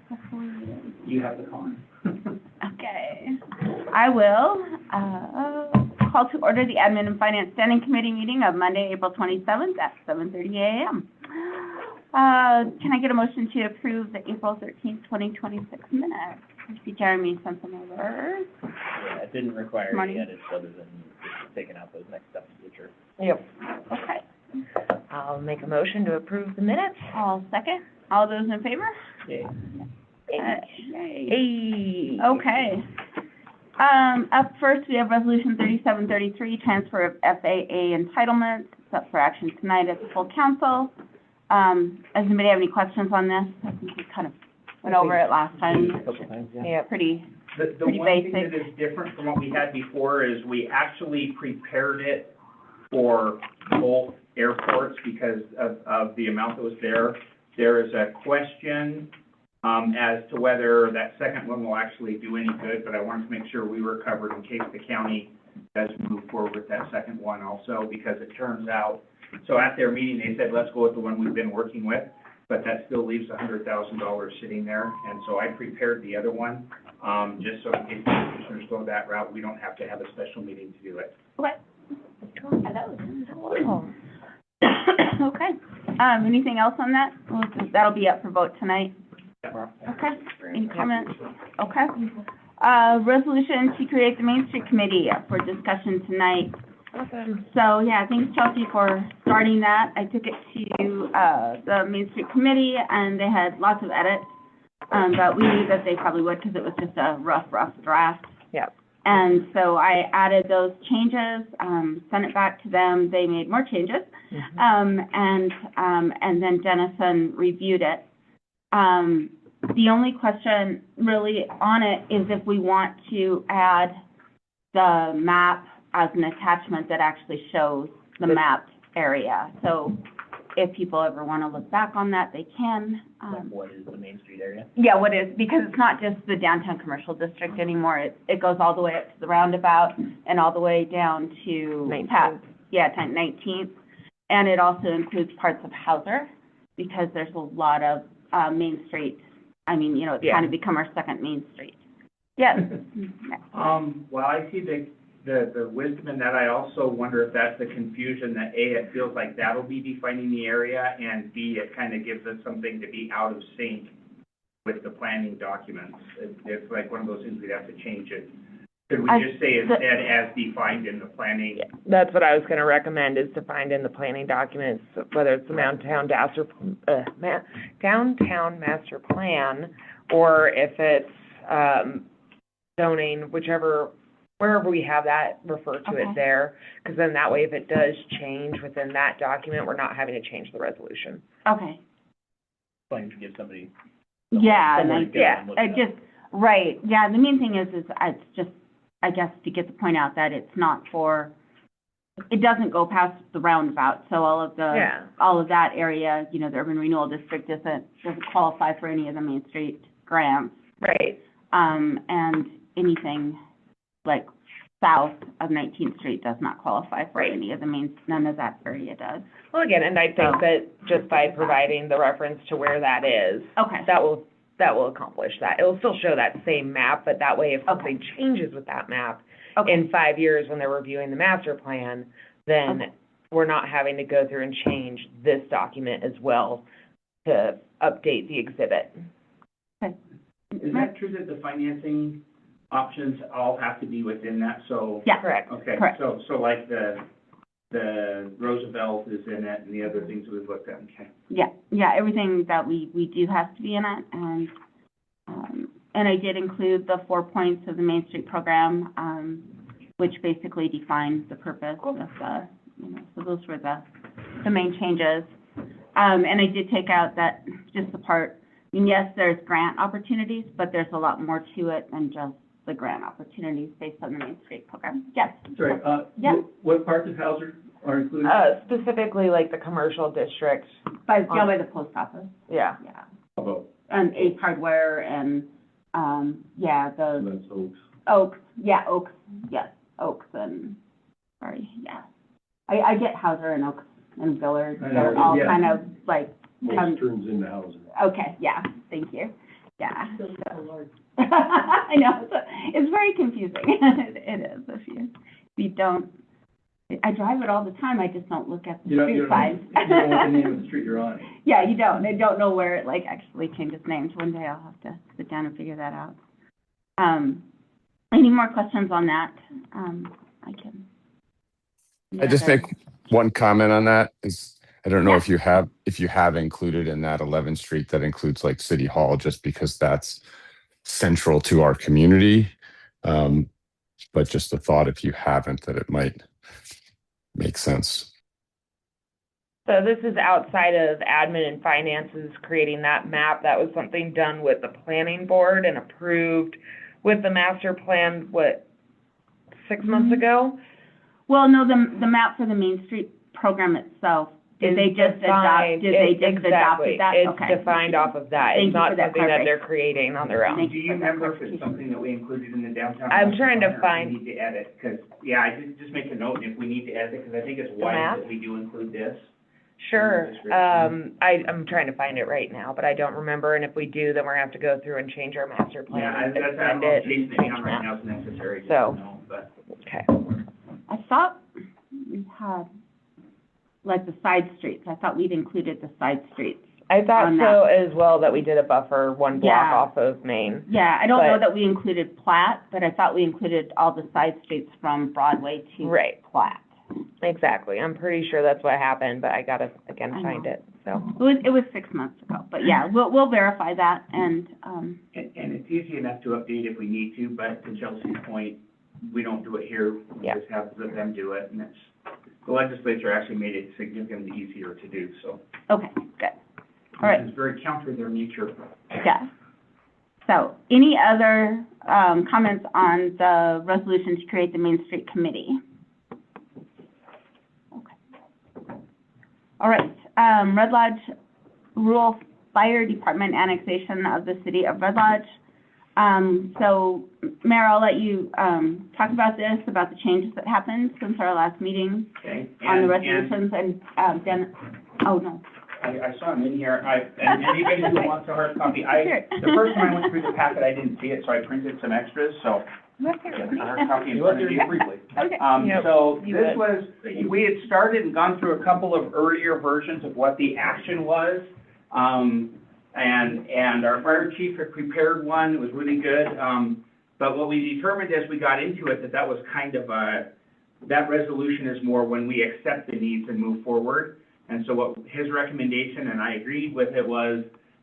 Hopefully. You have the con. Okay. I will, call to order the Admin and Finance Standing Committee meeting of Monday, April 27th at 7:30 a.m. Can I get a motion to approve the April 13th, 2026 minutes? I see Jeremy sent them over. Yeah, it didn't require any Morning. edits other than just taking out those next steps, which are. Yep. Okay. I'll make a motion to approve the minutes. All second. All those in favor? Yeah. Yay. Hey. Okay. Up first, we have Resolution 3733, transfer of FAA entitlements. It's up for action tonight at the full council. Does anybody have any questions on this? I think we kind of went over it last time. A couple times, yeah. Yep. Pretty, The Pretty one thing basic. that is different from what we had before is we actually prepared it for both airports because of the amount that was there. There is a question, as to whether that second one will actually do any good, but I wanted to make sure we were covered in case the county does move forward with that second one also, because it turns out, so at their meeting, they said, let's go with the one we've been working with, but that still leaves $100,000 sitting there, and so I prepared the other one, just so in case the commissioners go that route, we don't have to have a special meeting to do it. okay. Oh. Okay. Anything else on that? That'll be up for vote tonight. Okay. Any comments? Okay. Resolution to create the Main Street Committee for discussion tonight. Awesome. So, yeah, thanks Chelsea for starting that. I took it to, the Main Street Committee and they had lots of edits. But we knew that they probably would because it was just a rough draft. Yep. And so I added those changes, sent it back to them. They made more changes. And then Dennison reviewed it. The only question really on it is if we want to add the map as an attachment that actually shows the mapped area. So if people ever want to look back on that, they can. Like, what is the Main Street area? Yeah, what is, because it's not just the downtown commercial district anymore. It goes all the way up to the roundabout and all the way down to 19th. Yeah, 19th. And it also includes parts of Hauser, because there's a lot of Main Street. I mean, you know, it's Yeah. kind of become our second Main Street. Yes. Well, I see the wisdom in that. I also wonder if that's the confusion that A, it feels like that'll be defining the area, and B, it kind of gives us something to be out of sync with the planning documents. It's like one of those things we'd have to change it. Could we just say instead as defined in the planning? That's what I was gonna recommend, is to find in the planning documents, whether it's the downtown master plan, or if it's, zoning, wherever we have that, refer to Okay. it there, because then that way, if it does change within that document, we're not having to change the resolution. Okay. Planning to give somebody. Yeah, and somewhere to go and look it up. right. Yeah, the main thing is it's just, I guess, to get the point out that it's not for, it doesn't go past the roundabout, so all of that area, you know, the urban renewal district doesn't qualify for any of the Main Street grants. Right. And anything like south of 19th Street does not qualify for any of the none of that area does. Well, again, and I think So- that just by providing the reference to where that is, Okay. that will accomplish that. It'll still show that same map, but that way, if something changes with that map Okay. in 5 years when they're reviewing the master plan, then Okay. we're not having to go through and change this document as well to update the exhibit. Is that true that the financing options all have to be within that? So, Yeah. Correct. okay, Correct. so like the Roosevelt is in it and the other things we've looked at, okay. Yeah, everything that we do has to be in it, and I did include the 4 points of the Main Street program, which basically defines the purpose of the, you know, so those were the main changes. And I did take out that, just the part, I mean, yes, there's grant opportunities, but there's a lot more to it than just the grant opportunities based on the Main Street program. Yes. Sorry, Yeah. what parts of Hauser are included? Specifically like the commercial district, Down by the post office, yeah. yeah. How about, And Ace Hardware and, yeah, the that's Oaks? Oaks, yeah, Oaks, yes, Oaks and, sorry, yeah. I get Hauser and Oaks and Villard, I know, they're all yeah. kind of like, Oaks turns into Hauser. okay, yeah, thank you. yeah. I know, it's very confusing. It is, if you don't, I drive it all the time, I just don't look at the You don't, street you don't, signs. you don't know what the name of the street you're on. Yeah, you don't. I don't know where it, like, actually changes names. One day I'll have to sit down and figure that out. Any more questions on that? I can. I just make one comment on that is, I don't know Yeah. if you have included in that 11th Street, that includes like City Hall, just because that's central to our community. But just the thought, if you haven't, that it might make sense. So this is outside of admin and finances, creating that map. That was something done with the planning board and approved with the master plan, 6 months ago? Well, no, the map for the Main Street program itself, did they just adopt, Exactly. that? It's Okay. defined off of that. Thank It's you not for that something that clarification. they're creating on their own. Thank Do you for that remember if it's clarification. something that we included in the downtown? I'm master trying to plan, or find- if we need to edit, because, yeah, I did just make a note, and if we need to edit it, because I think it's The wise map? that we do include this. Sure. Description. I'm trying to find it right now, but I don't remember, and if we do, then we're gonna have to go through and change our master plan. Yeah, and that's, I'm extend it chasing and it change down right that. now, it's necessary, just So- to know, but. Okay. I thought we had, like, the side streets. I thought we'd included the side streets. I thought On so as well, that we did a buffer one block Yeah. off of Main. Yeah, I don't know But- that we included Platt, but I thought we included all the side streets from Broadway to Right. Platt. Exactly. I'm pretty sure that's what happened, but I gotta, again, I find know. it, so. It was 6 months ago, but yeah, we'll verify that and, And it's easy enough to update if we need to, but to Chelsea's point, we don't do it here. We Yeah. just have them do it, and the legislature actually made it significantly easier to do, so. okay, good. All right. It's very counter their nature. Yeah. So, any other, comments on the resolution to create the Main Street Committee? Okay. All right, Red Lodge Rural Fire Department annexation of the city of Red Lodge. So, Mayor, I'll let you, talk about this, about the changes that happened since our last meeting Okay? on the And- resolutions, and, Dennis, oh, no. I saw them in here, and anybody who wants a hard copy, Sure. the first time I went through the packet, I didn't see it, so I printed some extras, so. Look here. A hard copy in front of you briefly. Okay. Yep, So you this would. was, we had started and gone through a couple of earlier versions of what the action was. And our fire chief had prepared one, it was really good. But what we determined as we got into it, that was kind of that resolution is more when we accept the needs and move forward. And so what his recommendation, and I agreed with it,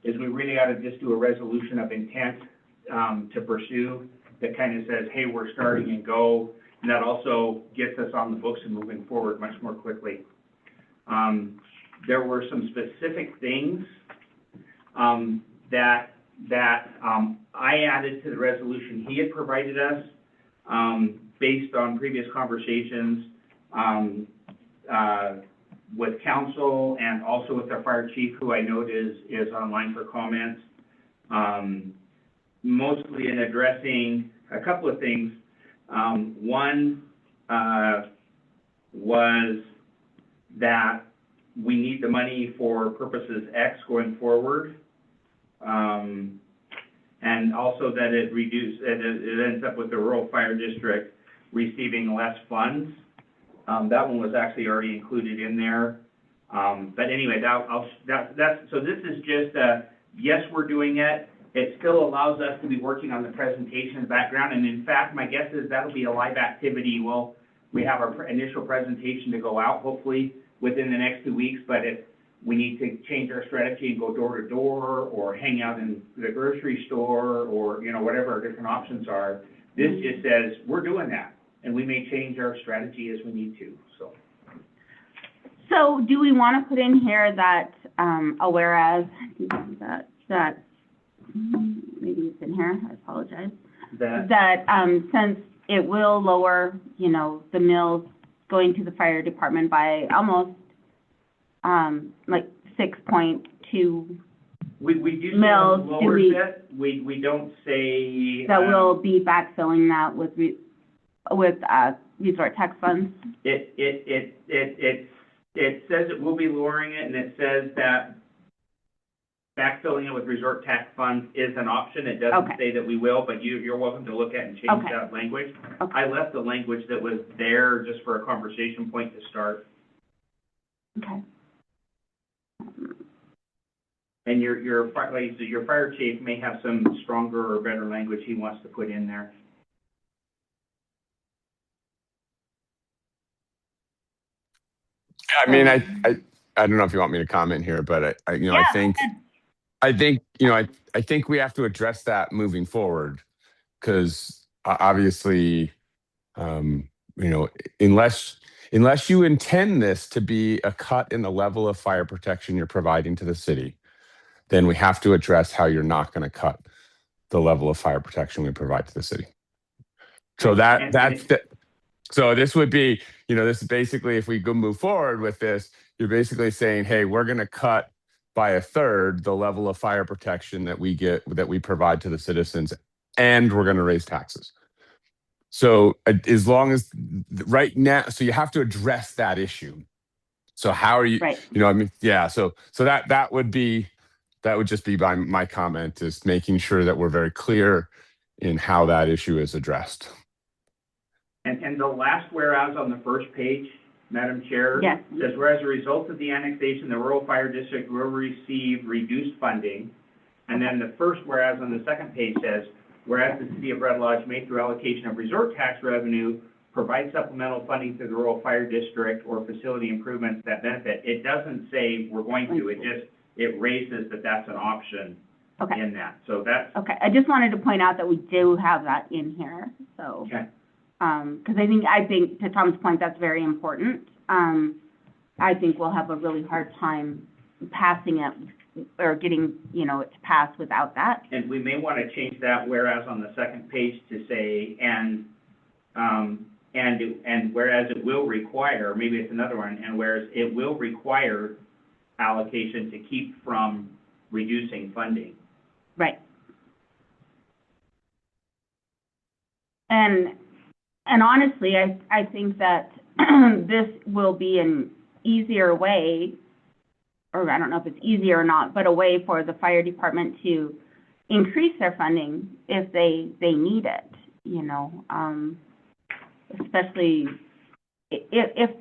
is we really ought to just do a resolution of intent, to pursue, that kind of says, hey, we're starting and go, and that also gets us on the books and moving forward much more quickly. There were some specific things, that I added to the resolution he had provided us, based on previous conversations, with council and also with our fire chief, who I note is online for comments. Mostly in addressing a couple of things. One, was that we need the money for purposes X going forward. And also that it ends up with the rural fire district receiving less funds. That one was actually already included in there. But anyway, so this is just yes, we're doing it. It still allows us to be working on the presentation in the background, and in fact, my guess is that'll be a live activity. We have our initial presentation to go out, hopefully, within the next 2 weeks, but if we need to change our strategy and go door to door, or hang out in the grocery store, or, whatever our different options are, this just says, we're doing that, and we may change our strategy as we need to, so. So do we want to put in here that, whereas, that, maybe it's in here, I apologize, that, since it will lower, the mills going to the fire department by almost, like 6.2, We do say Mills, it do lowers we- it, we don't say. that will be backfilling that with resort tax funds? It, it says it will be lowering it, and it says that backfilling it with resort tax funds is an option. It doesn't Okay. say that we will, but you're welcome to look at and change Okay. that language. Okay. I left the language that was there just for a conversation point to start. Okay. And your fire chief may have some stronger or better language he wants to put in there. I mean, I don't know if you want me to comment here, but I you know, Yeah, I think, you know, I think we have to address that moving forward because obviously, you know, unless you intend this to be a cut in the level of fire protection you're providing to the city, then we have to address how you're not going to cut the level of fire protection we provide to the city. So so this would be, you know, this is basically, if we go move forward with this, you're basically saying, hey, we're going to cut by a third the level of fire protection that we provide to the citizens, and we're going to raise taxes. So as long as right now, so you have to address that issue. So how are you, right. you know, I mean, yeah, so that would just be my comment, is making sure that we're very clear in how that issue is addressed. And the last whereas on the first page, Madam Chair. Yes. Says, whereas a result of the annexation, the rural fire district will receive reduced funding. And then the first whereas on the second page says, whereas the city of Red Lodge may, through allocation of resort tax revenue, provide supplemental funding to the rural fire district or facility improvements that benefit. It doesn't say we're going to, it raises that that's an option Okay. in that. So that's, Okay, I just wanted to point out that we do have that in here, so. okay. Because I think, to Tom's point, that's very important. I think we'll have a really hard time passing it or getting, you know, it to pass without that. And we may want to change that whereas on the second page to say, and whereas it will require, maybe it's another one, and whereas it will require allocation to keep from reducing funding. Right. And honestly, I think that this will be an easier way, or I don't know if it's easier or not, but a way for the fire department to increase their funding if they need it, you know, especially if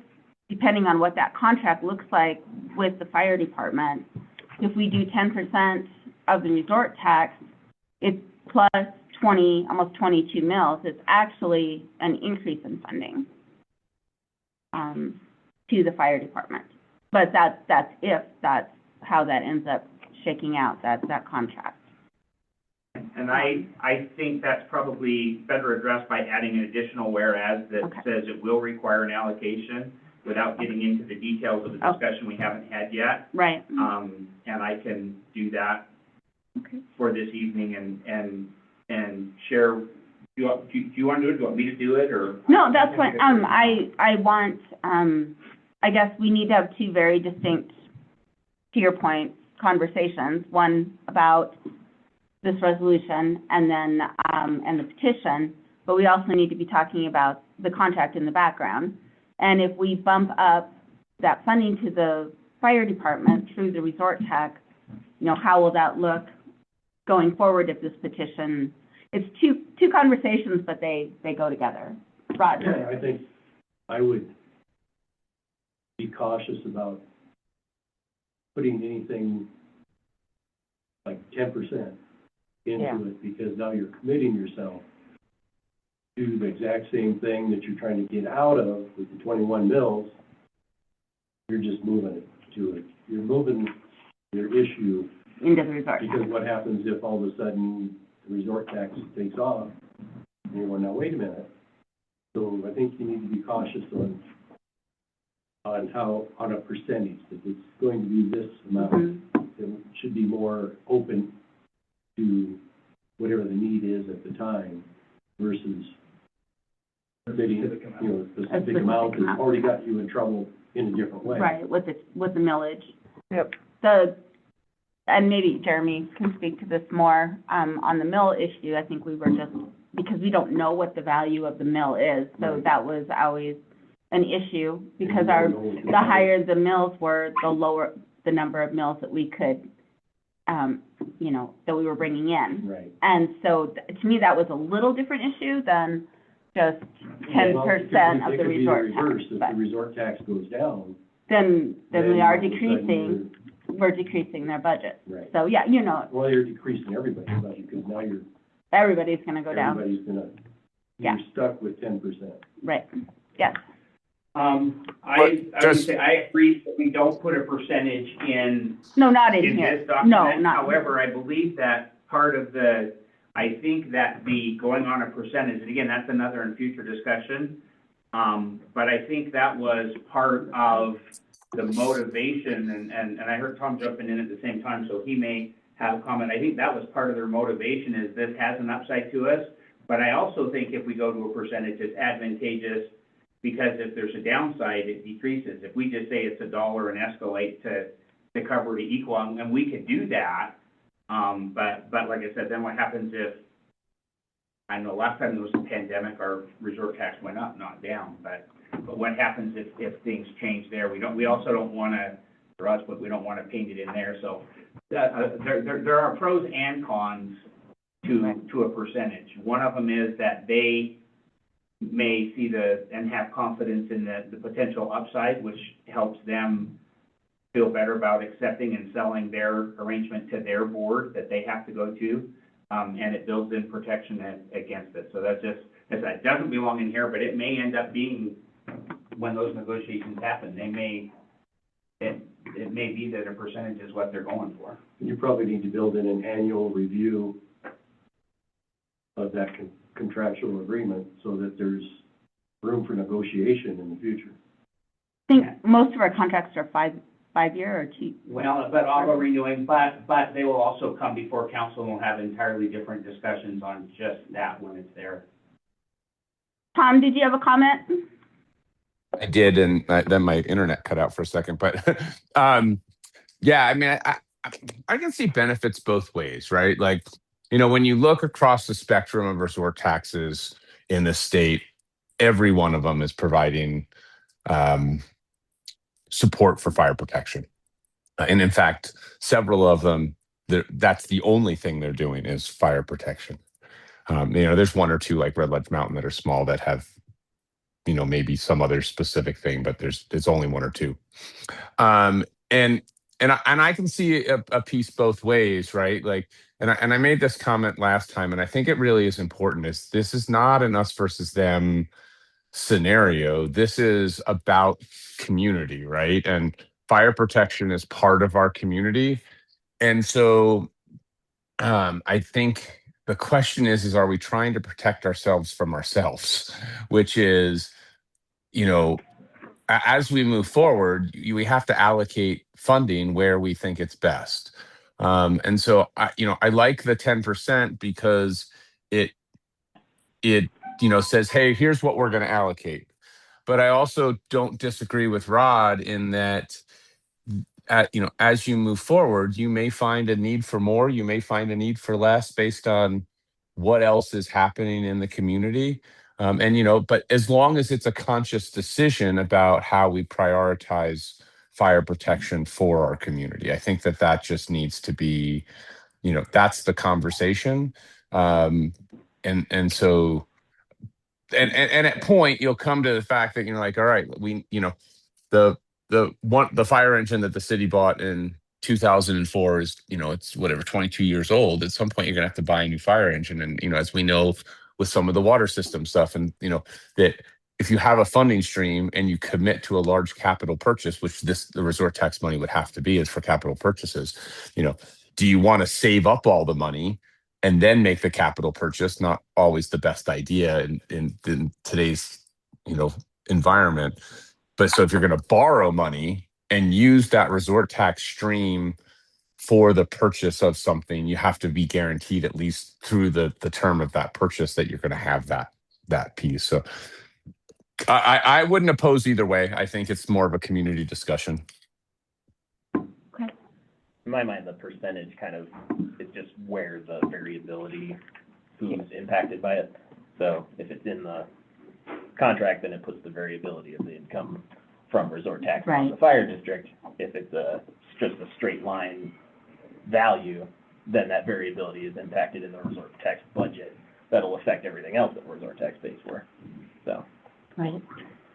depending on what that contract looks like with the fire department. If we do 10% of the resort tax, it's plus 20, almost 22 mils, it's actually an increase in funding to the fire department. But that's how that ends up shaking out, that contract. And I think that's probably better addressed by adding an additional whereas that Okay. says it will require an allocation without getting into the details of the discussion we haven't had yet. Right. And I can do that Okay. for this evening and share. Do you want to do it? Do you want me to do it, or? No, that's what, I want, I guess we need to have two very distinct, to your point, conversations. One about this resolution and then, and the petition, but we also need to be talking about the contract in the background. And if we bump up that funding to the fire department through the resort tax, you know, how will that look going forward if this petition, it's two conversations, but they go together. Roger? Yeah, I think I would be cautious about putting anything like 10% into it, because now you're committing yourself to the exact same thing that you're trying to get out of with the 21 mils. You're just moving it to it. You're moving your issue Into the resort tax. because what happens if all of a sudden the resort tax takes off and you're going, now wait a minute. So I think you need to be cautious on how, on a percentage, that it's going to be this amount. Mm-hmm. It should be more open to whatever the need is at the time versus bidding, you know, a specific amount that's already got you in trouble in a different way. Right, with the millage. Yep. And maybe Jeremy can speak to this more, on the mill issue. I think we were just, because we don't know what the value of the mill is, so Right. that was always an issue, because And you don't know what the higher the mills were, the lower the number of mills that we could you know, that we were bringing in. Right. And so to me, that was a little different issue than just 10% Well, of the it could be resort reverse. tax. If But the resort tax goes down, then we all are of a sudden decreasing, we're decreasing their budget. Right. So, yeah, you know, Well, you're decreasing everybody's budget, because now everybody's gonna go down. everybody's gonna, Yeah. you're stuck with 10%. Right, yes. I would just- say, I agree that we don't put a percentage in No, not in in here. this No, document. not. However, I believe that part of I think that the going on a percentage, and again, that's another and future discussion. But I think that was part of the motivation, and I heard Tom jumping in at the same time, so he may have a comment. I think that was part of their motivation, is this has an upside to us. But I also think if we go to a percentage, it's advantageous, because if there's a downside, it decreases. If we just say it's $1 and escalate to cover to equal, and we could do that. But like I said, then what happens if, I know last time there was a pandemic, our resort tax went up, not down, but what happens if things change there? We also don't wanna, for us, but we don't wanna paint it in there, so, there are pros and cons to a percentage. One of them is that they may see and have confidence in the potential upside, which helps them feel better about accepting and selling their arrangement to their board that they have to go to, and it builds in protection against it. So that's just, it doesn't belong in here, but it may end up being, when those negotiations happen, it may be that a percentage is what they're going for. You probably need to build in an annual review of that contractual agreement, so that there's room for negotiation in the future. I think most of our contracts are five-year or two. Well, but auto renewing, but they will also come before council and we'll have entirely different discussions on just that when it's there. Tom, did you have a comment? I did, and then my internet cut out for a second. But yeah, I mean, I can see benefits both ways, right? Like, you know, when you look across the spectrum of resort taxes in the state, every one of them is providing support for fire protection. And in fact, several of them, that's the only thing they're doing is fire protection. You know, there's one or two like Red Ledge Mountain that are small that have, you know, maybe some other specific thing, but there's only one or two. And I can see a piece both ways, right? Like, and I made this comment last time, and I think it really is important. Is this is not an us versus them scenario. This is about community, right? And fire protection is part of our community, and so I think the question is are we trying to protect ourselves from ourselves, which is, you know, as we move forward, we have to allocate funding where we think it's best. And so, I like the 10% because it says, hey, here's what we're going to allocate. But I also don't disagree with Rod in that, as you move forward, you may find a need for more, you may find a need for less based on what else is happening in the community. But as long as it's a conscious decision about how we prioritize fire protection for our community, I think that just needs to be, that's the conversation. And at point you'll come to the fact that, like, all right, the fire engine that the city bought in 2004 is, it's whatever, 22 years old. At some point you're gonna have to buy a new fire engine. And, as we know with some of the water system stuff, and, that if you have a funding stream and you commit to a large capital purchase, which the resort tax money would have to be, is for capital purchases, do you want to save up all the money and then make the capital purchase? Not always the best idea in today's, environment. But so if you're going to borrow money and use that resort tax stream for the purchase of something, you have to be guaranteed at least through the term of that purchase that you're going to have that piece. So I wouldn't oppose either way. I think it's more of a community discussion. Okay. In my mind, the percentage it's just where the variability, who's impacted by it. So if it's in the contract, then it puts the variability of the income from resort tax on the fire district. If it's just a straight line value, then that variability is impacted in the resort tax budget. That'll affect everything else that resort tax pays for. So, Right.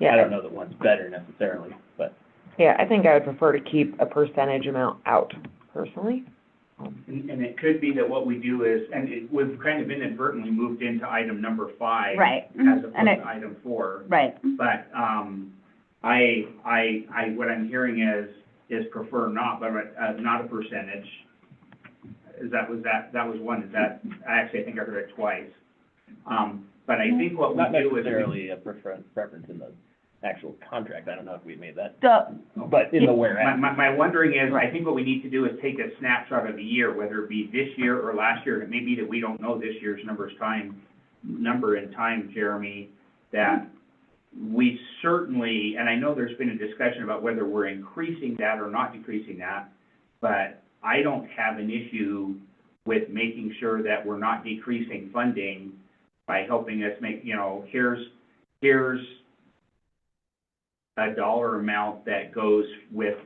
I don't know that one's better necessarily, but. Yeah, I think I would prefer to keep a percentage amount out personally. And it could be that what we do is, we've kind of inadvertently moved into item number 5. Right. As opposed And it- to item 4. Right. But, what I'm hearing is prefer not, but, not a percentage. That was one, I think I heard it twice. But I think what we Not do is. necessarily a preference in the actual contract. I don't know if we made that, So, but in the whereas. My wondering is, I think what we need to do is take a snapshot of the year, whether it be this year or last year. It may be that we don't know this year's number in time, Jeremy, that we certainly, and I know there's been a discussion about whether we're increasing that or not decreasing that, but I don't have an issue with making sure that we're not decreasing funding by helping us make, here's a dollar amount that goes with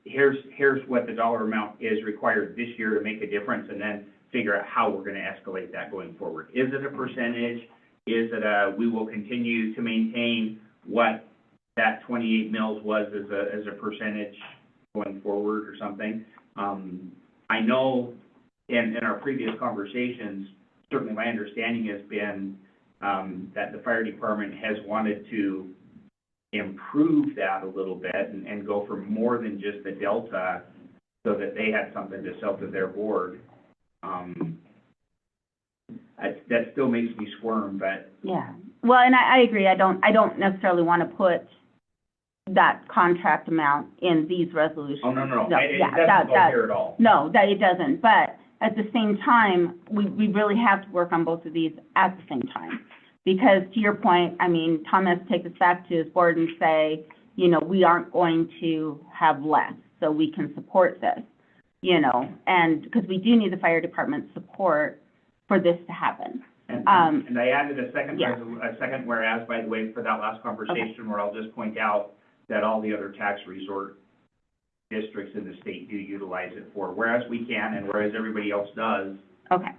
here's what the dollar amount is required this year to make a difference, and then figure out how we're going to escalate that going forward. Is it a percentage? Is it we will continue to maintain what that 28 mils was as a percentage going forward or something? I know in our previous conversations, certainly my understanding has been that the fire department has wanted to improve that a little bit and go for more than just the delta so that they had something to sell to their board. That still makes me squirm, but. yeah. Well, and I agree. I don't necessarily want to put that contract amount in these resolutions. Oh, no. It yeah, doesn't go here at all. No, that it doesn't. But at the same time, we really have to work on both of these at the same time. Because to your point, I mean, Tom has to take us back to his board and say, we aren't going to have less, so we can support this, and because we do need the fire department's support for this to happen. And I added a second, Yeah. a second whereas, by the way, for that last conversation, where I'll just point out that all the other tax resort districts in the state do utilize it for, whereas we can and whereas everybody else does, Okay,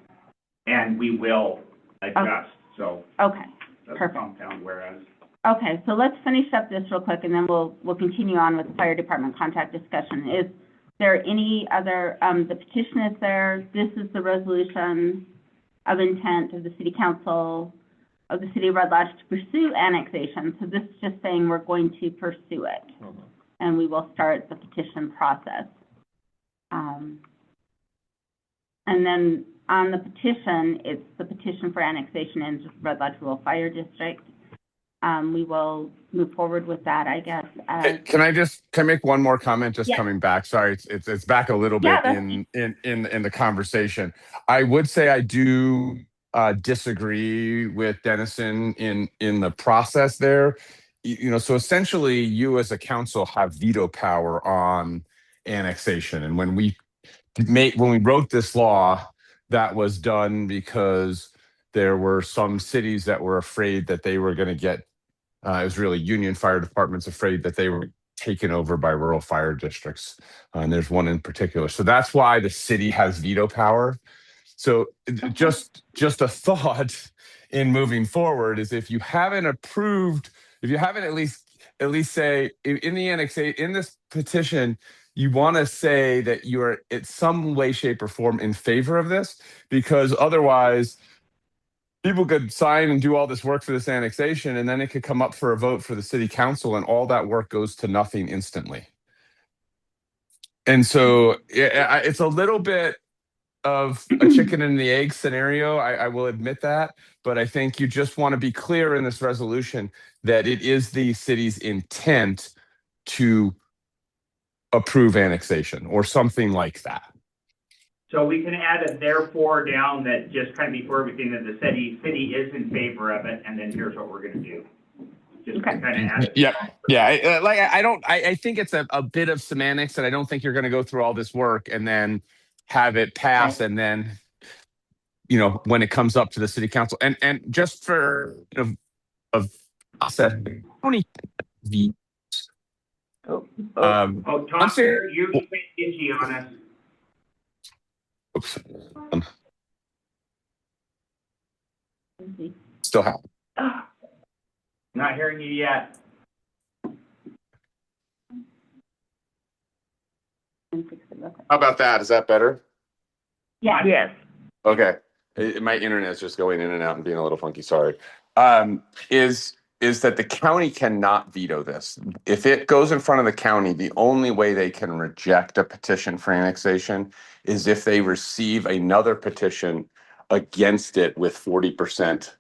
and we will adjust, so okay, that's a perfect. compound whereas. Okay, so let's finish up this real quick, and then we'll continue on with the fire department contract discussion. Is there any other, the petition is there, this is the resolution of intent of the city council of the city of Red Lodge to pursue annexation. So this is just saying we're going to pursue it, and we will start the petition process. And then on the petition, it's the petition for annexation into Red Lodge Rural Fire District. We will move forward with that, I guess. Can I make one more comment, just Yeah. coming back? Sorry, it's back a little bit Yeah, in the conversation. I would say I do disagree with Dennison in the process there. So essentially you as a council have veto power on annexation. And when we wrote this law, that was done because there were some cities that were afraid that they were going to get, it was really Union Fire Departments afraid that they were taken over by rural fire districts. And there's one in particular. So that's why the city has veto power. So just a thought in moving forward is if you haven't at least say in the annexation, in this petition, you want to say that you are in some way, shape, or form in favor of this, because otherwise people could sign and do all this work for this annexation, and then it could come up for a vote for the city council, and all that work goes to nothing instantly. And so it's a little bit of a chicken and the egg scenario, I will admit that, but I think you just want to be clear in this resolution that it is the city's intent to approve annexation or something like that. So we can add a therefore down that just kind of before everything that the city is in favor of it, and then here's what we're going to do. Just to kind of add it. Yeah. I think it's a bit of semantics, and I don't think you're going to go through all this work and then have it pass, and then when it comes up to the city council, and just for of process, Oh, Oh, Tom, I'm saying- you're itchy on us. Oops. Still have. Not hearing you yet. How about that? Is that better? Yeah. yes. Okay. My internet's just going in and out and being a little funky. Sorry. Is that the county cannot veto this. If it goes in front of the county, the only way they can reject a petition for annexation is if they receive another petition against it with 40%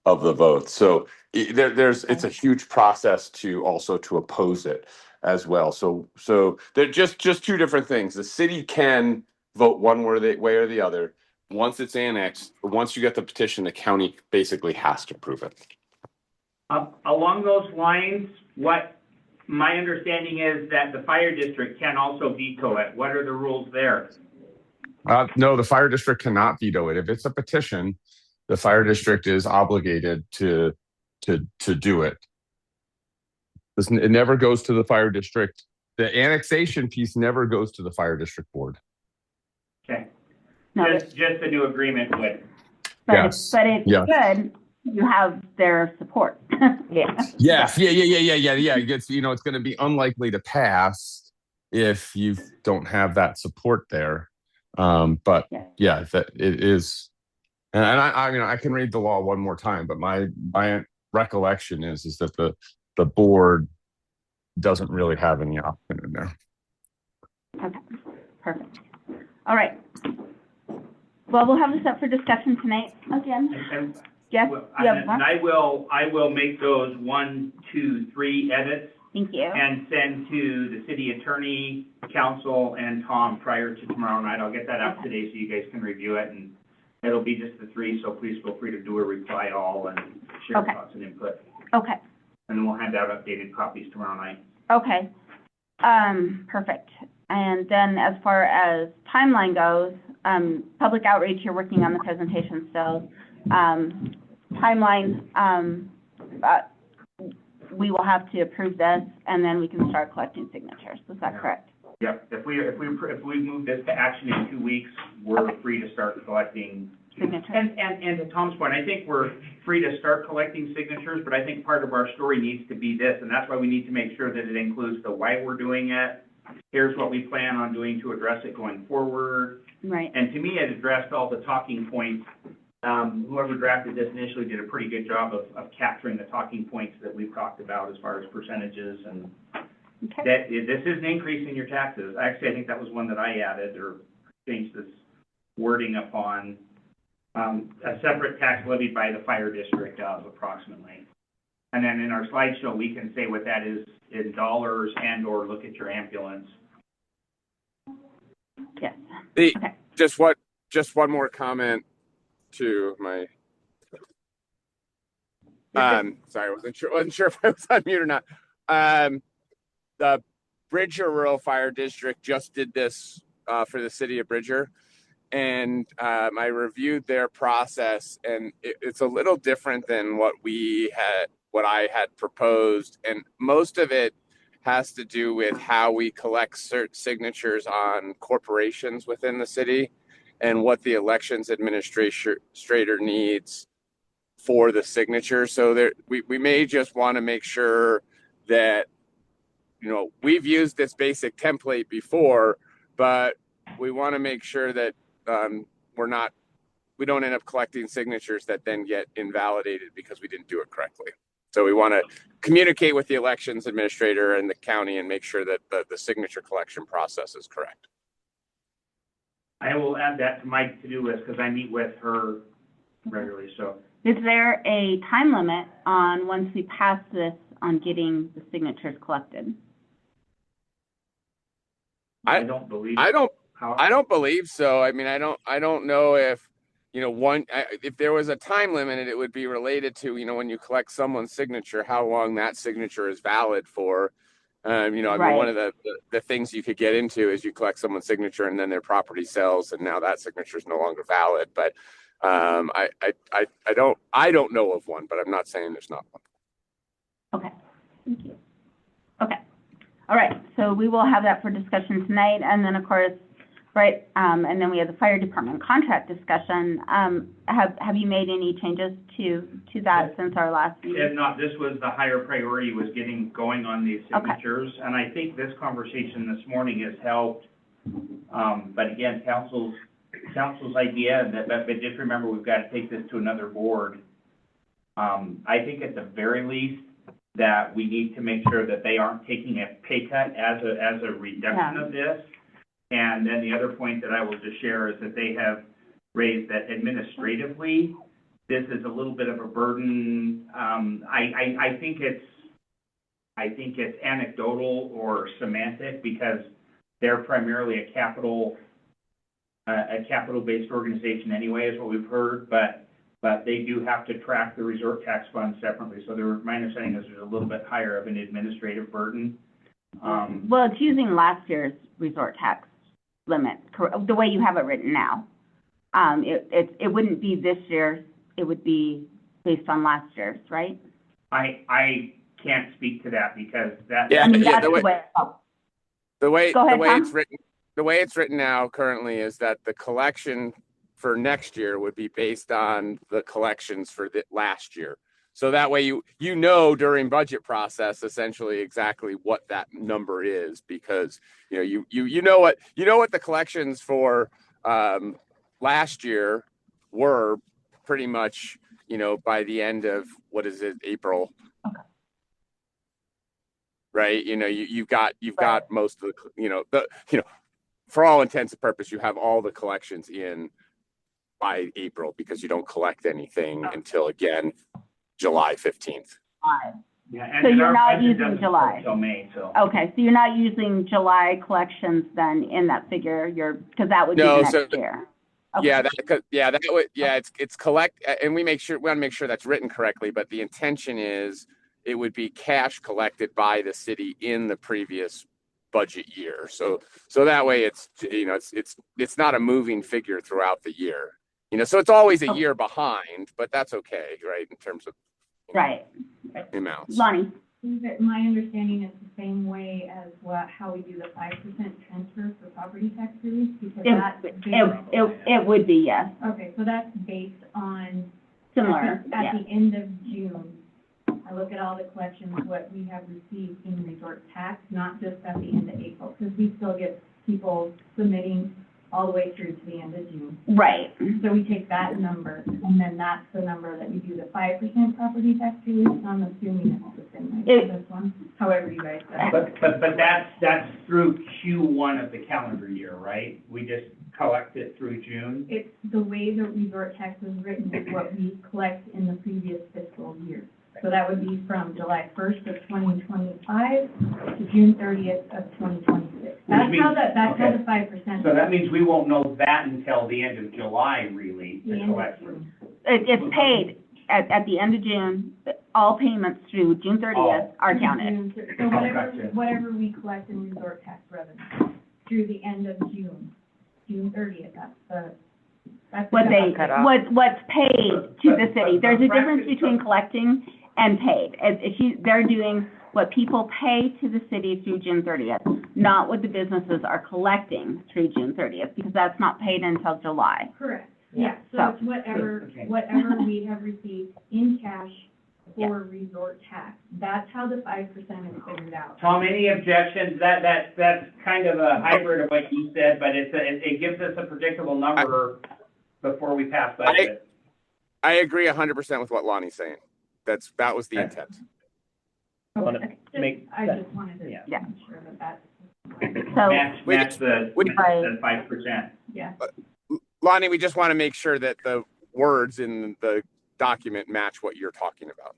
of the vote. So it's a huge process to oppose it as well. So they're just two different things. The city can vote one way or the other. Once it's annexed, once you get the petition, the county basically has to approve it. Along those lines, what my understanding is that the fire district can also veto it. What are the rules there? No, the fire district cannot veto it. If it's a petition, the fire district is obligated to do it. It never goes to the fire district. The annexation piece never goes to the fire district board. Okay. No, Just a new agreement would. but Yes. but it's Yeah. good. You have their support. Yeah. Yes. Yeah. It's, it's going to be unlikely to pass if you don't have that support there. But yeah, that it is. And I can read the law one more time, but my recollection is that the board doesn't really have any option in there. Okay, perfect. All right. Well, we'll have this up for discussion tonight again. And, Yes, you have and one? I will make those 1, 2, 3 edits Thank you. and send to the city attorney, council, and Tom prior to tomorrow night. I'll get that out today so you guys can review it, and it'll be just the 3, so please feel free to do a reply all and share Okay. thoughts and input. Okay, And then we'll hand out updated copies tomorrow night. okay. Perfect. And then as far as timeline goes, public outreach, you're working on the presentation still. Timeline, we will have to approve this, and then we can start collecting signatures. Is that correct? Yep, if we move this to action in 2 weeks, we're free to start collecting. Signatures? And to Tom's point, I think we're free to start collecting signatures, but I think part of our story needs to be this, and that's why we need to make sure that it includes the why we're doing it. Here's what we plan on doing to address it going forward. Right. And to me, it addressed all the talking points. Whoever drafted this initially did a pretty good job of capturing the talking points that we've talked about as far as percentages and Okay. that this is an increase in your taxes. Actually, I think that was one that I added or changed this wording upon, a separate tax levied by the fire district of approximately. And then in our slideshow, we can say what that is in dollars and or look at your ambulance. Yes. Okay. Just one more comment to my. Sorry, wasn't sure if I was on mute or not. The Bridger Rural Fire District just did this for the city of Bridger, and I reviewed their process, and it's a little different than what I had proposed, and most of it has to do with how we collect certain signatures on corporations within the city and what the elections administrator needs for the signature. So we may just want to make sure that, we've used this basic template before, but we want to make sure that we don't end up collecting signatures that then get invalidated because we didn't do it correctly. So we want to communicate with the elections administrator and the county and make sure that the signature collection process is correct. I will add that to my to-do list because I meet with her regularly, so. Is there a time limit on once we pass this on getting the signatures collected? I don't believe. I don't How, believe so. I mean, I don't know if, if there was a time limit, it would be related to, when you collect someone's signature, how long that signature is valid for. I mean, one of the things you could get into is you collect someone's signature and then their property sells and now that signature is no longer valid. But I don't know of one, but I'm not saying there's not one. Okay, thank you. Okay. All right, so we will have that for discussion tonight, and then, of course, right, and then we have the fire department contract discussion. Have you made any changes to that since our last meeting? If not, this was the higher priority, was getting going on these signatures. And I think this conversation this morning has helped. But again, council's idea, but just remember, we've got to take this to another board. I think at the very least, that we need to make sure that they aren't taking a pay cut as a reduction of this. And then the other point that I will just share is that they have raised that administratively, this is a little bit of a burden. I think it's anecdotal or semantic, because they're primarily a capital-based organization anyway, is what we've heard, but they do have to track the resort tax fund separately. So my understanding is there's a little bit higher of an administrative burden. Well, it's using last year's resort tax limit, the way you have it written now. It wouldn't be this year's, it would be based on last year's, right? I can't speak to that, because that. Yeah, I mean, yeah, that's the way, oh, The way Go ahead, Tom. the way it's written now currently is that the collection for next year would be based on the collections for the last year. So that way you know during budget process essentially exactly what that number is, because you know what the collections for last year were pretty much by the end of April. Okay. Right? You've got most of the for all intents and purposes, you have all the collections in by April, because you don't collect anything until, again, July 15th. Yeah, and So you're our not budget using doesn't July. start till May, so. Okay, so you're not using July collections then in that figure, because that would be No, next so- year. Okay. It's collect, and we want to make sure that's written correctly, but the intention is it would be cash collected by the city in the previous budget year. So that way it's not a moving figure throughout the year. So it's always a year behind, but that's okay, right? In terms of Right. amounts. Lonnie? My understanding is the same way as how we do the 5% transfer for property tax relief, because that's based. It would be, yes, Okay, so that's based on. similar, At yeah. the end of June, I look at all the collections, what we have received in resort tax, not just at the end of April, because we still get people submitting all the way through to the end of June. Right. So we take that number, and then that's the number that we do the 5% property tax relief. I'm assuming it's the same way for this one, however you guys said. But that's through Q1 of the calendar year, right? We just collect it through June? It's the way the resort tax was written is what we collect in the previous fiscal year. So that would be from July 1st of 2025 to June 30th of 2026. That's how the 5%. So that means we won't know that until the end of July, really, The the end of collection. June. It's paid at the end of June. All payments through June 30th are counted. So Gotcha. whatever we collect in resort tax revenue through the end of June 30th, that's What's paid to the But- city. but There's a difference practice- between collecting and paid. They're doing what people pay to the city through June 30th, not what the businesses are collecting through June 30th, because that's not paid until July. correct. Yeah, so So- it's whatever Okay. we have received in cash for resort tax. That's how the 5% is figured out. Tom, any objections? That's kind of a hybrid of what you said, but it gives us a predictable number before we pass budget. I agree 100% with what Lonnie's saying. That was the intent. Wanna Just- make I sense. just wanted to Yeah. make sure that that's, So, Match the 5%. yeah. Lonnie, we just want to make sure that the words in the document match what you're talking about.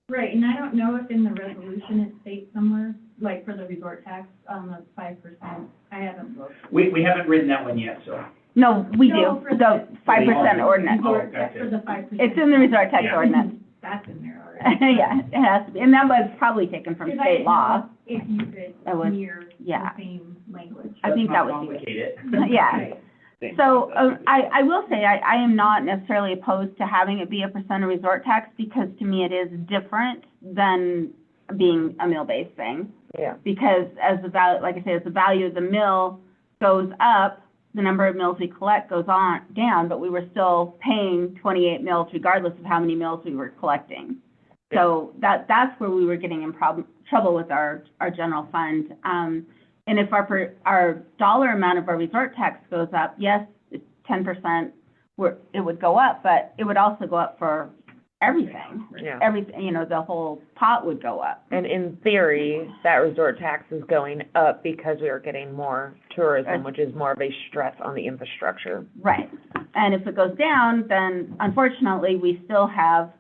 Right, and I don't know if in the resolution it states somewhere, like for the resort tax on the 5%. I haven't looked. We haven't written that one yet, so. no, we No, do, for the 5% ordinance. Resort Oh, tax gotcha. for the 5%. It's in the resort tax Yeah. ordinance. That's in there already. Yeah, it has to be, and that was probably taken from Because I state didn't know law. if you could That was- mirror yeah. the same language. I think that Let's not would be complicate it. Yeah. Right. Same So, process. I will say, I am not necessarily opposed to having it be a percent of resort tax, because to me it is different than being a mill-based thing. Yeah. Because as the value, like I said, as the value of the mill goes up, the number of mills we collect goes on down, but we were still paying 28 mills regardless of how many mills we were collecting. So that's where we were getting in trouble with our general fund. And if our dollar amount of our resort tax goes up, yes, 10%, it would go up, but it would also go up for everything. Yeah. Everything, you know, the whole pot would go up. And in theory, that resort tax is going up because we are getting more tourism, which is more of a stress on the infrastructure. Right. And if it goes down, then unfortunately, we still have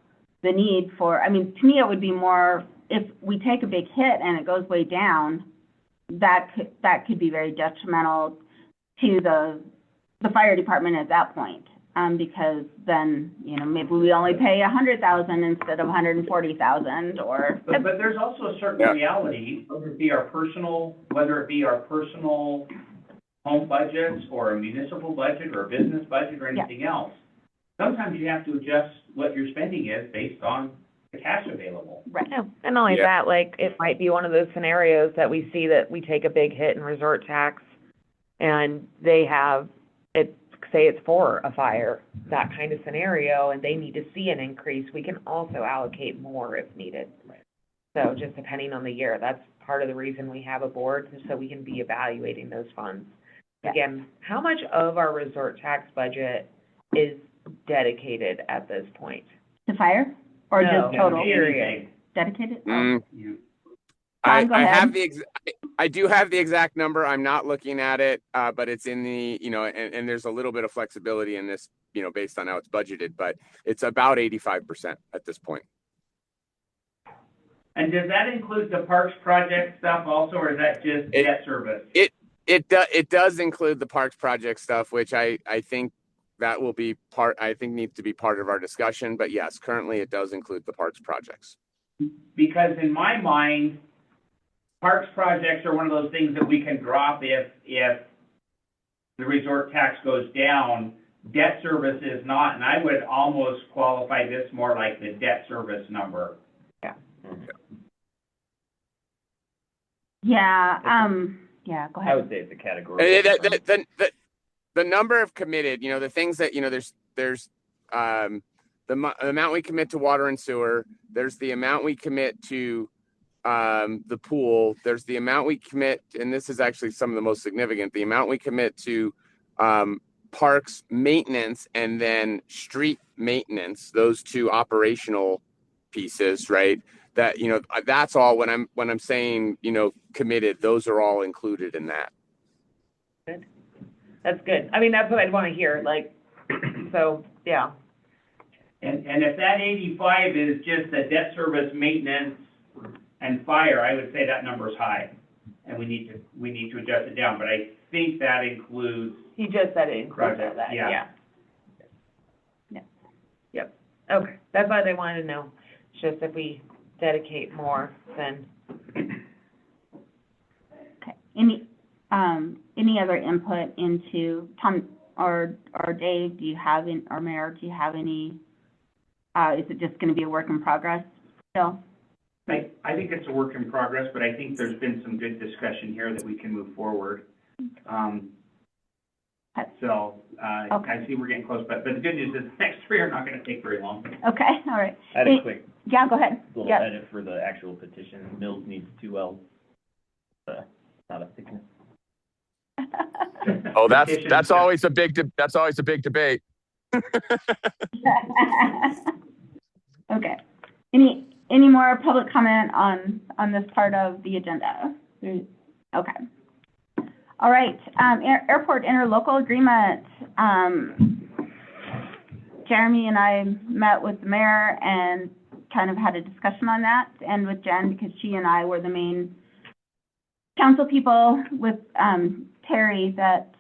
the need for, I mean, to me, it would be more, if we take a big hit and it goes way down, that could be very detrimental to the fire department at that point. Because then, you know, maybe we only pay 100,000 instead of 140,000, or. But there's also a certain reality, whether it be our personal home budgets, or a municipal budget, or a business budget, or anything else. Sometimes you have to adjust what your spending is based on the cash available. Right. Yeah. And not only that, like, it might be one of those scenarios that we see that we take a big hit in resort tax, and they have it, say it's for a fire, that kind of scenario, and they need to see an increase, we can also allocate more if needed. Right. So just depending on the year, that's part of the reason we have a board, so we can be evaluating those funds. Yeah. Again, how much of our resort tax budget is dedicated at this point? To fire, or No. just total? Period. Dedicated? I Go ahead. have I do have the exact number. I'm not looking at it, but it's in the, you know, and there's a little bit of flexibility in this, you know, based on how it's budgeted, but it's about 85% at this point. And does that include the parks project stuff also, or is that just debt service? It does include the parks project stuff, which I think that will be needs to be part of our discussion, but yes, currently it does include the parks projects. Because in my mind, parks projects are one of those things that we can drop if the resort tax goes down. Debt service is not, and I would almost qualify this more like the debt service number. Yeah, go ahead. I would say it's a category. The number of committed, you know, the things that, you know, there's the amount we commit to water and sewer, there's the amount we commit to the pool, there's the amount we commit, and this is actually some of the most significant, the amount we commit to parks maintenance and then street maintenance, those two operational pieces, right? That, you know, that's all when I'm saying, you know, committed, those are all included in that. Good. That's good. I mean, that's what I'd want to hear, like, so, yeah. And if that 85 is just the debt service, maintenance, and fire, I would say that number's high, and we need to adjust it down. But I think that includes. He just said it includes all that. Yeah. Yep. Okay. That's what they wanted to know. It's just if we dedicate more, then. Okay. Any other input into Tom or Dave? Do you have or Mayor? Do you have any? Is it just going to be a work in progress still? I think it's a work in progress, but I think there's been some good discussion here that we can move forward. So I see we're getting close, but the good news is the next three are not going to take very long. Okay, all right. I had a quick Yeah, go ahead. little Yeah. edit for the actual petition. Mills needs 2 L's. Not a thickness. Oh, that's always a big debate. Okay. Any more public comment on this part of the agenda? Okay. All right. Airport interlocal agreement. Jeremy and I met with the mayor and kind of had a discussion on that, and with Jen, because she and I were the main council people with Terry that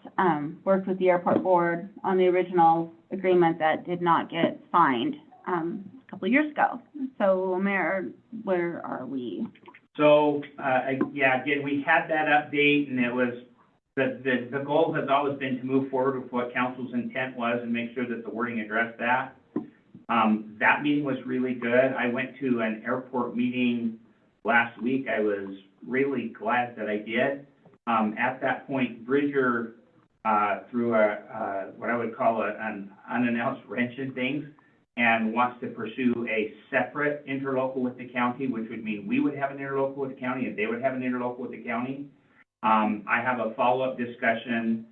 worked with the airport board on the original agreement that did not get signed a couple of years ago. So, Mayor, where are we? So, again, we had that update, and it was, the goal has always been to move forward with what council's intent was and make sure that the wording addressed that. That meeting was really good. I went to an airport meeting last week. I was really glad that I did. At that point, Bridger, threw what I would call an unannounced wrench in things, and wants to pursue a separate interlocal with the county, which would mean we would have an interlocal with the county and they would have an interlocal with the county. I have a follow-up discussion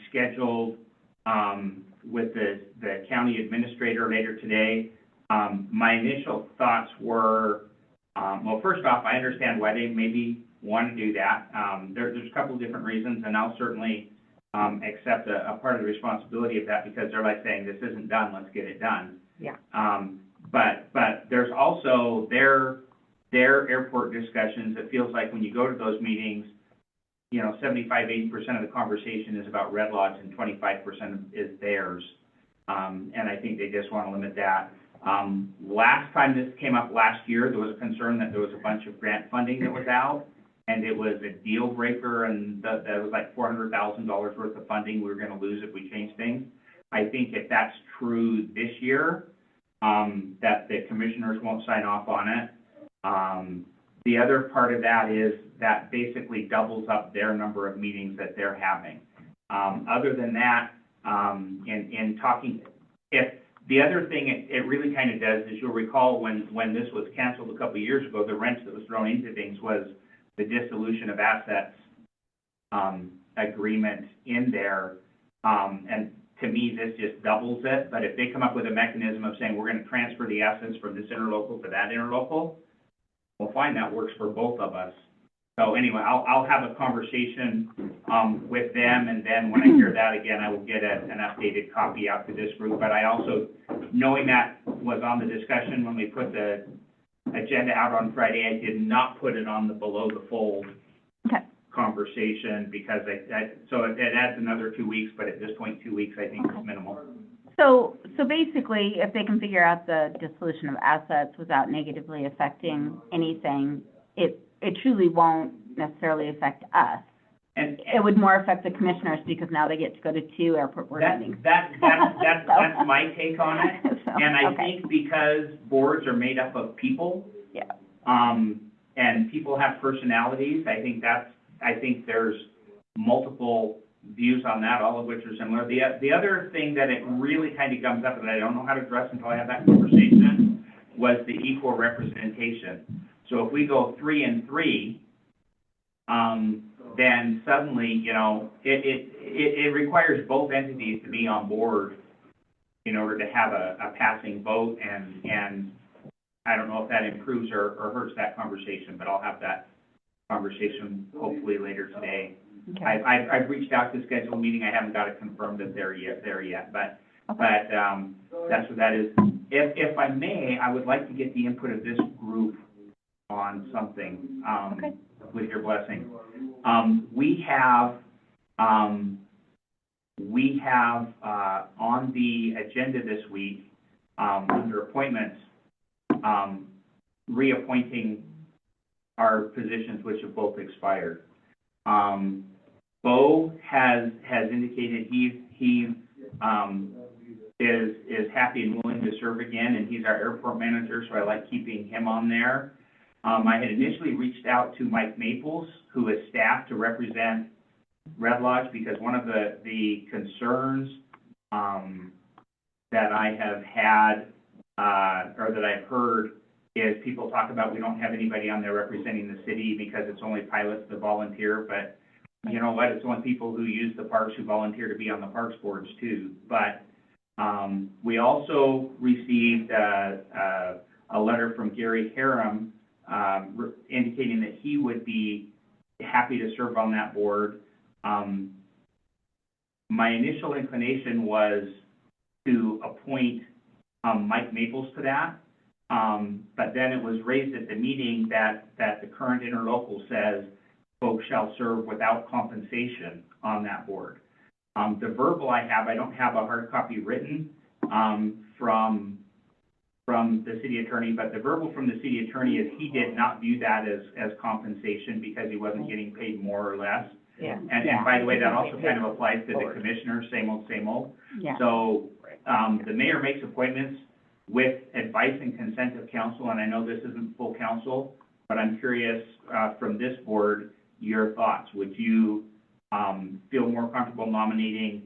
scheduled with the county administrator later today. My initial thoughts were, well, first off, I understand why they maybe want to do that. There's a couple of different reasons, and I'll certainly accept a part of the responsibility of that, because they're like saying, this isn't done, let's get it done. Yeah. But there's also their airport discussions. It feels like when you go to those meetings, 75–80% of the conversation is about Red Lodge and 25% is theirs. And I think they just want to limit that. Last time this came up last year, there was a concern that there was a bunch of grant funding that was out, and it was a deal breaker, and that was like $400,000 worth of funding we were going to lose if we changed things. I think if that's true this year, that the commissioners won't sign off on it. The other part of that is that basically doubles up their number of meetings that they're having. Other than that, in talking, if the other thing it really kind of does is, you'll recall when this was canceled a couple of years ago, the wrench that was thrown into things was the dissolution of assets agreement in there. And to me, this just doubles it. But if they come up with a mechanism of saying, we're going to transfer the assets from this interlocal to that interlocal, well, fine, that works for both of us. So anyway, I'll have a conversation with them, and then when I hear that again, I will get an updated copy out to this group. But I also, knowing that was on the discussion when we put the agenda out on Friday, I did not put it on the below the fold conversation, because so it adds another 2 weeks, but at this point, 2 weeks I think is minimal. So basically, if they can figure out the dissolution of assets without negatively affecting anything, it truly won't necessarily affect us. And It would more affect the commissioners, because now they get to go to 2 airport board meetings. that's my take on it. So, And I okay. think because boards are made up of people, Yeah. and people have personalities, I think there's multiple views on that, all of which are similar. The other thing that it really kind of comes up, and I don't know how to address until I have that conversation, was the equal representation. So if we go 3 and 3, then suddenly, it requires both entities to be on board in order to have a passing vote, and I don't know if that improves or hurts that conversation, but I'll have that conversation hopefully later today. Okay. I've reached out to schedule a meeting. I haven't got it confirmed that they're there yet, but that's what that is. If I may, I would like to get the input of this group on something, with your blessing. We have on the agenda this week, under appointments, reappointing our positions which have both expired. Bo has indicated he is happy and willing to serve again, and he's our airport manager, so I like keeping him on there. I had initially reached out to Mike Maples, who is staff to represent Red Lodge, because one of the concerns that I have had, or that I've heard, is people talk about we don't have anybody on there representing the city because it's only pilots that volunteer, but you know what, it's only people who use the parks who volunteer to be on the parks boards too. But we also received a letter from Gary Harum indicating that he would be happy to serve on that board. My initial inclination was to appoint Mike Maples to that. But then it was raised at the meeting that the current interlocal says folks shall serve without compensation on that board. The verbal I have, I don't have a hard copy written from the city attorney, but the verbal from the city attorney is he did not view that as compensation because he wasn't getting paid more or less. Yeah. And by the way, that also kind of applies to the commissioners, same old, same old. Yeah. So the mayor makes appointments with advice and consent of council, and I know this isn't full council, but I'm curious, from this board, your thoughts. Would you, feel more comfortable nominating,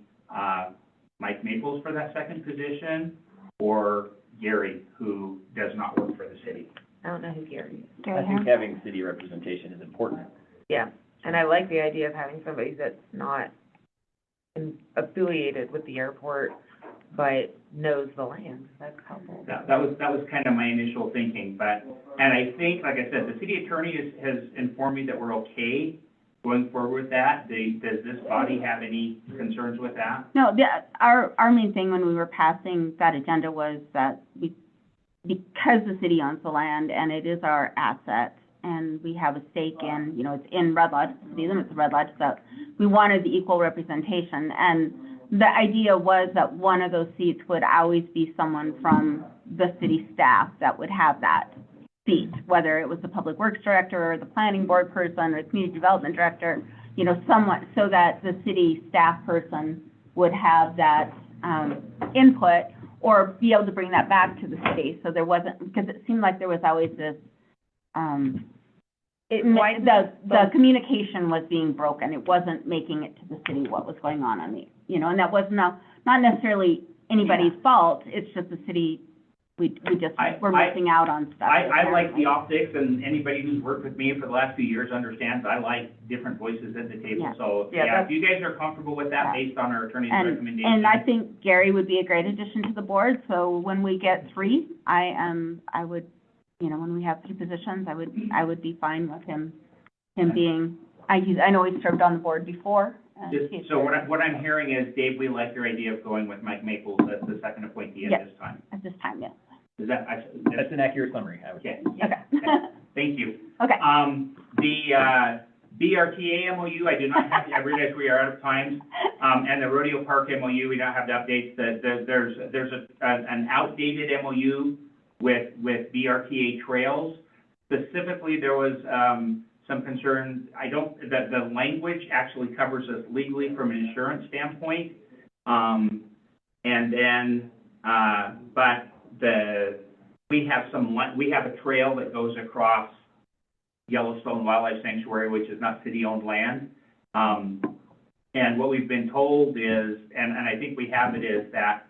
Mike Maples for that second position, or Gary, who does not work for the city? I don't know who Gary is. I think having city representation is important. Yeah, and I like the idea of having somebody that's not affiliated with the airport, but knows the land. That's helpful. That was kind of my initial thinking, but, and I think, like I said, the city attorney has informed me that we're okay going forward with that. Does this body have any concerns with that? No, our main thing when we were passing that agenda was that because the city owns the land and it is our asset, and we have a stake in, it's in Red Lodge, the city limits of Red Lodge, so we wanted the equal representation. And the idea was that one of those seats would always be someone from the city staff that would have that seat, whether it was the public works director or the planning board person or the community development director, someone, so that the city staff person would have that input or be able to bring that back to the city. So there wasn't, because it seemed like there was always this, the communication was being broken. It wasn't making it to the city what was going on and that was not necessarily anybody's fault. It's just the city, we're missing out on stuff. I like the optics, and anybody who's worked with me for the last few years understands I like different voices at the table. Yeah. So, if you guys are comfortable with that based on our attorney's recommendation. And I think Gary would be a great addition to the board. So when we get three, I would, when we have three positions, I would be fine with him being, I know he served on the board before. So what I'm hearing is, Dave, we like your idea of going with Mike Maples as the second appointee at this time. At this time, yes. Is that, That's an accurate summary, I would say. okay. Okay. Thank you. Okay. The BRTA MOU, I do not have, I realize we are out of time. And the Rodeo Park MOU, we don't have the updates. There's an outdated MOU with BRTA trails. Specifically, there was, some concern, that the language actually covers us legally from an insurance standpoint. And then, but we have a trail that goes across Yellowstone Wildlife Sanctuary, which is not city-owned land. And what we've been told is, and I think we have it, is that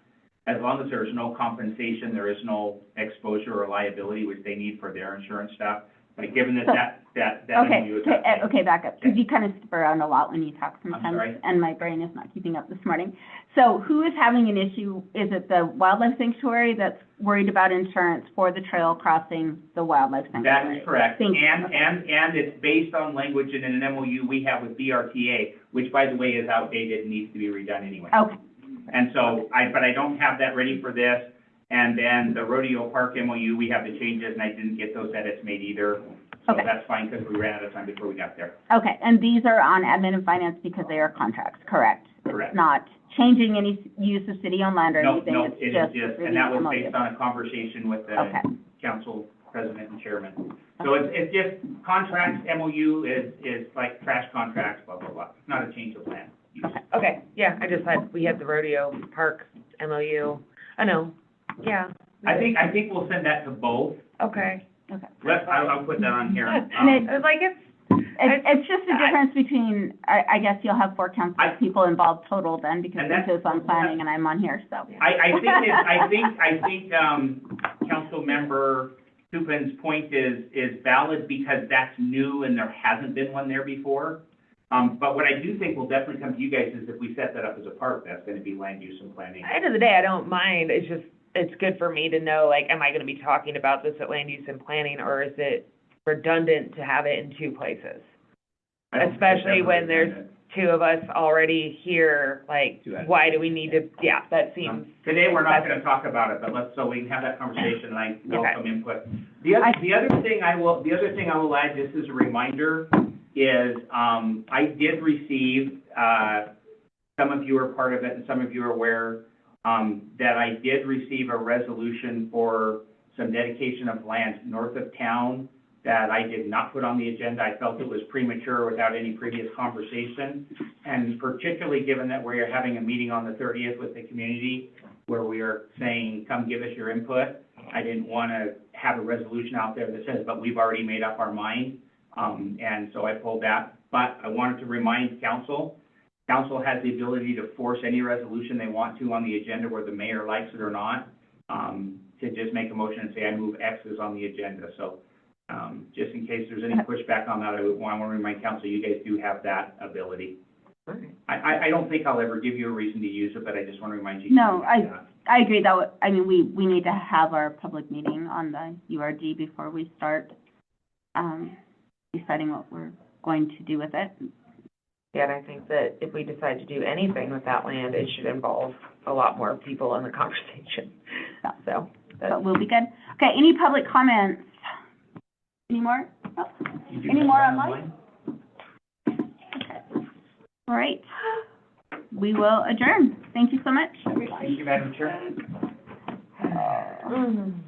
as long as there's no compensation, there is no exposure or liability, which they need for their insurance stuff. But given that Okay, MOU is okay, back up, because you kind of skip around a lot when you talk sometimes. I'm sorry? And my brain is not keeping up this morning. So who is having an issue? Is it the wildlife sanctuary that's worried about insurance for the trail crossing the wildlife sanctuary? That is correct. Thank you. And it's based on language in an MOU we have with BRTA, which, by the way, is outdated and needs to be redone anyway. Okay, And so, but I don't have that ready for this. And then the Rodeo Park MOU, we have the changes, and I didn't get those edits made either. So Okay. that's fine, because we ran out of time before we got there. okay, and these are on admin and finance because they are contracts, correct? Correct. It's not changing any use of city-owned land or No, anything, no, it's it is just just, really and that was MOU. based on a conversation with the Okay, council president and chairman. So it's just contracts, MOU is like trash contracts, blah, blah, blah. It's not a change of land. Okay, yeah, I just had, we had the rodeo park MOU. I know, yeah. I think we'll send that to both. Okay. okay. I'll put that on here. And I was like, It's just the difference between, I guess you'll have 4 council people involved total then, because And that's- this is on planning and I'm on here, so. I think Councilmember Tupin's point is valid, because that's new and there hasn't been one there before. But what I do think will definitely come to you guys is if we set that up as a park, that's gonna be land use and planning. at the end of the day, I don't mind. It's just, it's good for me to know, like, am I gonna be talking about this at land use and planning, or is it redundant to have it in 2 places? I don't think Especially that's when there's redundant. 2 of us already here, like, Two added. why do we need to, yeah, that seems. Today, we're not gonna talk about it, but so we can have that conversation, and I welcome input. The other thing I will add, just as a reminder, is, I did receive, some of you are part of it and some of you are aware, that I did receive a resolution for some dedication of land north of town that I did not put on the agenda. I felt it was premature without any previous conversation. And particularly given that we're having a meeting on the 30th with the community, where we are saying, come give us your input. I didn't want to have a resolution out there that says, but we've already made up our mind. And so I pulled that. But I wanted to remind council has the ability to force any resolution they want to on the agenda, whether the mayor likes it or not, to just make a motion and say, I move X is on the agenda. So just in case there's any pushback on that, I want to remind council, you guys do have that ability. I don't think I'll ever give you a reason to use it, but I just want to remind you. No, I agree that, I mean, we need to have our public meeting on the URD before we start, deciding what we're going to do with it. Yeah, and I think that if we decide to do anything with that land, it should involve a lot more people in the conversation. Yeah. So, But we'll be good. Okay, any public comments? Any more? Oh, You do any have more one online? Okay. All right. We will adjourn. Thank you so much, everybody. Thank you, Madam Chair. Mm.